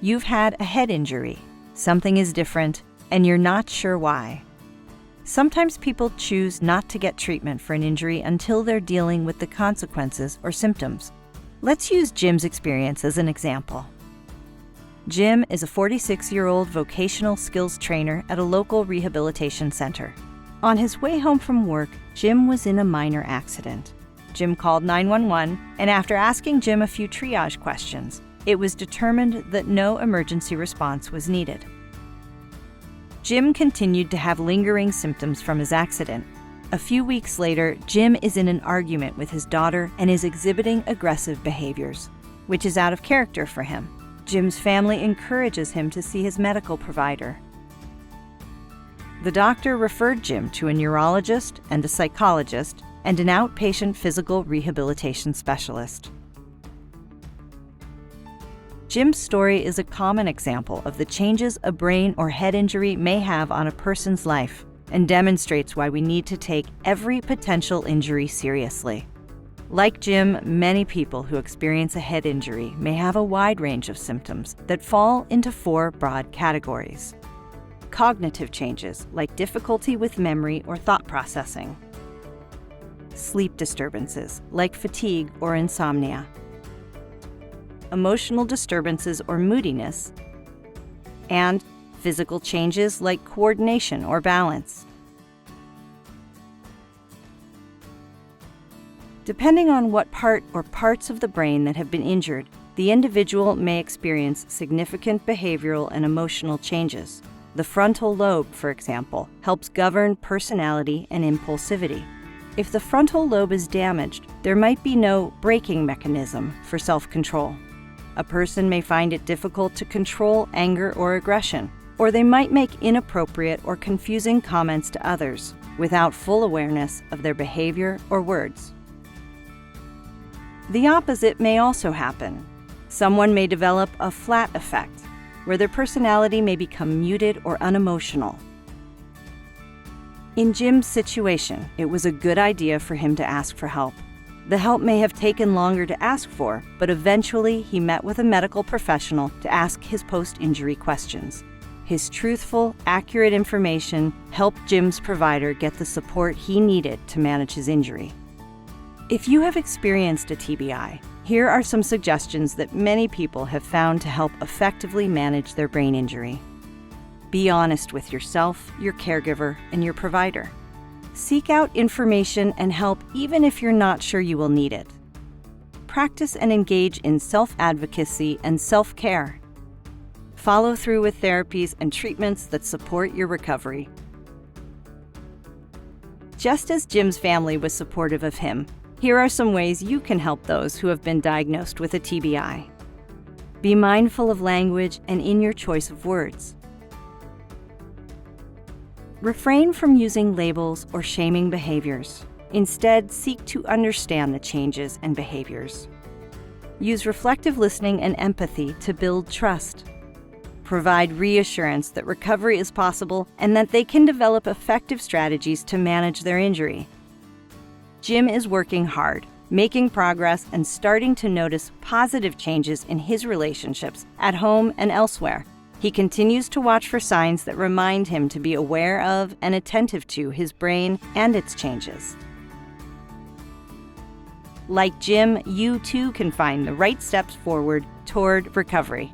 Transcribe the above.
You've had a head injury. Something is different, and you're not sure why. Sometimes people choose not to get treatment for an injury until they're dealing with the consequences or symptoms. Let's use Jim's experience as an example. Jim is a 46-year-old vocational skills trainer at a local rehabilitation center. On his way home from work, Jim was in a minor accident. Jim called 911, and after asking Jim a few triage questions, it was determined that no emergency response was needed. Jim continued to have lingering symptoms from his accident. A few weeks later, Jim is in an argument with his daughter and is exhibiting aggressive behaviors, which is out of character for him. Jim's family encourages him to see his medical provider. The doctor referred Jim to a neurologist and a psychologist and an outpatient physical rehabilitation specialist. Jim's story is a common example of the changes a brain or head injury may have on a person's life and demonstrates why we need to take every potential injury seriously. Like Jim, many people who experience a head injury may have a wide range of symptoms that fall into 4 broad categories. Cognitive changes, like difficulty with memory or thought processing. Sleep disturbances, like fatigue or insomnia. Emotional disturbances or moodiness, and physical changes like coordination or balance. Depending on what part or parts of the brain that have been injured, the individual may experience significant behavioral and emotional changes. The frontal lobe, for example, helps govern personality and impulsivity. If the frontal lobe is damaged, there might be no braking mechanism for self-control. A person may find it difficult to control anger or aggression, or they might make inappropriate or confusing comments to others without full awareness of their behavior or words. The opposite may also happen. Someone may develop a flat effect, where their personality may become muted or unemotional. In Jim's situation, it was a good idea for him to ask for help. The help may have taken longer to ask for, but eventually he met with a medical professional to ask his post-injury questions. His truthful, accurate information helped Jim's provider get the support he needed to manage his injury. If you have experienced a TBI, here are some suggestions that many people have found to help effectively manage their brain injury. Be honest with yourself, your caregiver, and your provider. Seek out information and help even if you're not sure you will need it. Practice and engage in self-advocacy and self-care. Follow through with therapies and treatments that support your recovery. Just as Jim's family was supportive of him, here are some ways you can help those who have been diagnosed with a TBI. Be mindful of language and in your choice of words. Refrain from using labels or shaming behaviors. Instead, seek to understand the changes and behaviors. Use reflective listening and empathy to build trust. Provide reassurance that recovery is possible and that they can develop effective strategies to manage their injury. Jim is working hard, making progress, and starting to notice positive changes in his relationships at home and elsewhere. He continues to watch for signs that remind him to be aware of and attentive to his brain and its changes. Like Jim, you too can find the right steps forward toward recovery.